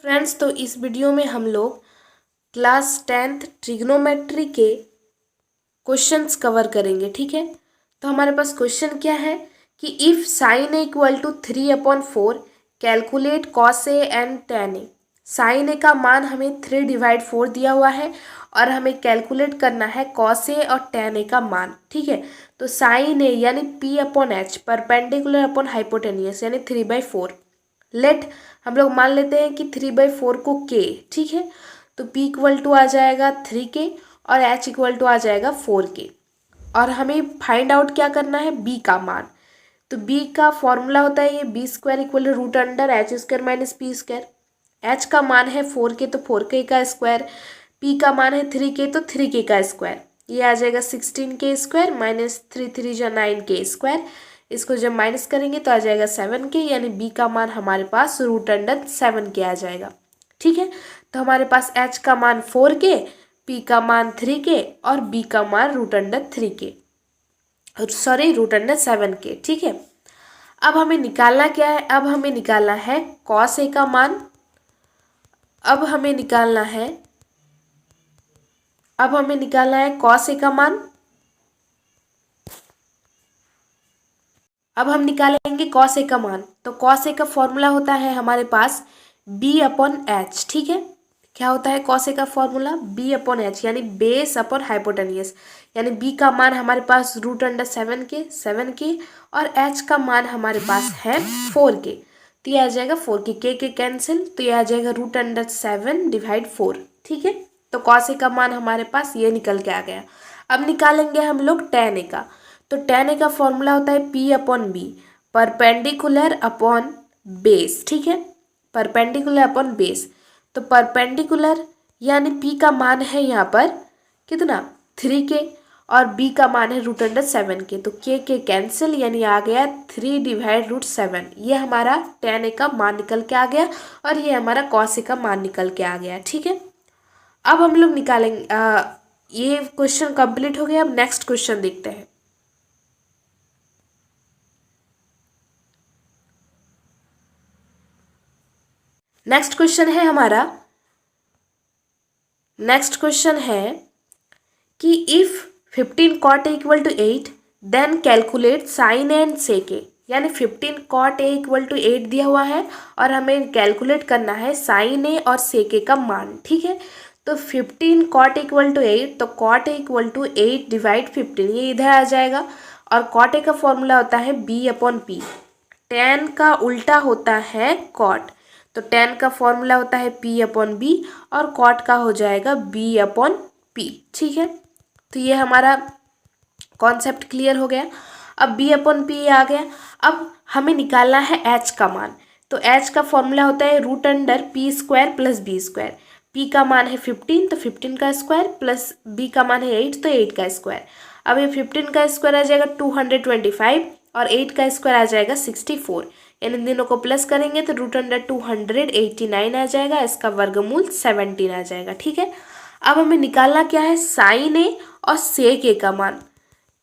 Friends, तो इस video में हम लोग क्लास 10th ट्रिग्नोमेट्री के क्वेश्चंस कवर करेंगे। ठीक है, तो हमारे पास क्वेश्चन क्या है कि if sine A equal to 3/4 calculate cos A and tan A. Sine A का मान हमें 3/4 दिया हुआ है और हमें कैलकुलेट करना है कॉस ए और टेन ए का मान। ठीक है, तो साइन ए यानी P/H परपेंडिकुलर अपॉन हाइपोटेनियस यानी 3/4। लेट हम लोग मान लेते हैं कि 3/4 को K। ठीक है, तो P इक्वल टू आ जाएगा 3K और H इक्वल टू आ जाएगा 4K। और हमें फाइंड आउट क्या करना है, B का मान। तो B का फॉर्मूला होता है ये B² equal root under H² minus P²। H का मान है 4K तो 4K का स्क्वायर, P का मान है 3K तो 3K का स्क्वायर। ये आ जाएगा 16K² माइनस 3 3 जा 9K²। इसको जब माइनस करेंगे तो आ जाएगा 7K, यानी B का मान हमारे पास रूट अंडर 7K आ जाएगा। ठीक है, तो हमारे पास H का मान 4K, P का मान 3K और B का मान root under 3K, sorry root under 7K। ठीक है, अब हमें निकालना क्या है, अब हमें निकालना है कॉस ए का मान। अब हमें निकालना है कॉस ए का मान। अब हम निकालेंगे कॉस ए का मान। तो कॉस ए का फॉर्मूला होता है हमारे पास B/H। ठीक है, क्या होता है कॉस ए का फॉर्मूला, B/H यानी बेस अपॉन हाइपोटेनियस। यानी B का मान हमारे पास रूट अंडर 7K और H का मान हमारे पास है 4K। तो ये आ जाएगा 4K, के कैंसिल, तो ये आ जाएगा रूट अंडर 7/4। ठीक है, तो कॉस ए का मान हमारे पास ये निकल के आ गया। अब निकालेंगे हम लोग टेन ए का। तो टेन ए का फॉर्मूला होता है P/B परपेंडिकुलर अपॉन बेस। ठीक है, परपेंडिकुलर अपॉन बेस। तो परपेंडिकुलर यानी P का मान है यहाँ पर कितना 3K और B का मान है रूट अंडर 7K। तो के कैंसिल, यानी आ गया 3/√7। ये हमारा टेन ए का मान निकल के आ गया और ये हमारा कॉस ए का मान निकल के आ गया। ठीक है, अब हम लोग निकालेंगे, ये क्वेश्चन कंप्लीट हो गया। अब नेक्स्ट क्वेश्चन देखते हैं। नेक्स्ट क्वेश्चन है कि if 15 cot a equal to 8 then calculate sine and sec A. यानी 15 cot a इक्वल टू 8 दिया हुआ है और हमें कैलकुलेट करना है साइन ए और सेक ए का मान। ठीक है, तो 15 cot a इक्वल टू 8, तो cot a इक्वल टू 8/15, ये इधर आ जाएगा। और cot a का फॉर्मूला होता है B/P। tan का उल्टा होता है cot, तो tan का फॉर्मूला होता है P/B और cot का हो जाएगा B/P। ठीक है, तो ये हमारा कॉन्सेप्ट क्लियर हो गया। अब B/P आ गया। अब हमें निकालना है H का मान। तो H का फॉर्मूला होता है root under P² plus B²। P का मान है 15 तो 15 का स्क्वायर प्लस B का मान है 8 तो 8 का स्क्वायर। अब ये 15 का स्क्वायर आ जाएगा 225 और 8 का स्क्वायर आ जाएगा 64। यानी इन दोनों को प्लस करेंगे तो रूट अंडर 289 आ जाएगा, इसका वर्गमूल 17 आ जाएगा। ठीक है, अब हमें निकालना क्या है, साइन ए और सेक ए का मान।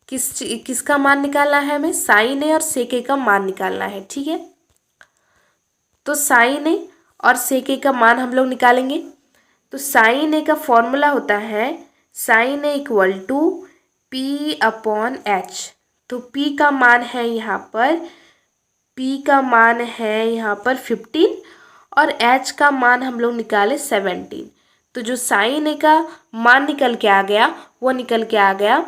किसका मान निकालना है, हमें साइन ए और सेक ए का मान निकालना है। ठीक है, तो साइन ए और सेक ए का मान हम लोग निकालेंगे। तो साइन ए का फॉर्मूला होता है sign A equal to P/H। तो P का मान है यहाँ पर, P का मान है यहाँ पर 15 और H का मान हम लोग निकाले 17। तो जो साइन ए का मान निकल के आ गया वो निकल के आ गया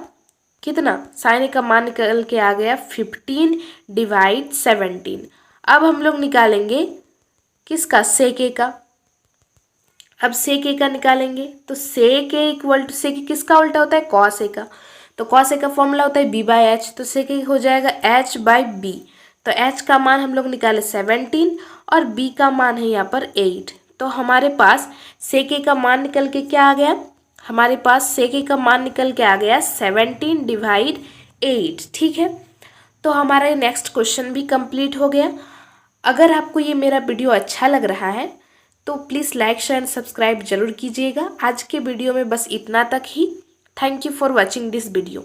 कितना, साइन ए का मान निकल के आ गया 15/17। अब हम लोग निकालेंगे किसका, सेक ए का। अब सेक ए का निकालेंगे तो सेक ए इक्वल टू, सेक ए किसका उल्टा होता है, कॉस ए का। तो कॉस ए का फॉर्मूला होता है B/H, तो सेक ए हो जाएगा H/B। तो H का मान हम लोग निकाले 17 और B का मान है यहाँ पर 8। तो हमारे पास सेक ए का मान निकल के क्या आ गया, हमारे पास सेक ए का मान निकल के आ गया 17/8। ठीक है, तो हमारा ये नेक्स्ट क्वेश्चन भी कंप्लीट हो गया। अगर आपको ये मेरा वीडियो अच्छा लग रहा है तो please like share and subscribe जरूर कीजिएगा। आज के वीडियो में बस इतना तक ही। Thank you for watching this video.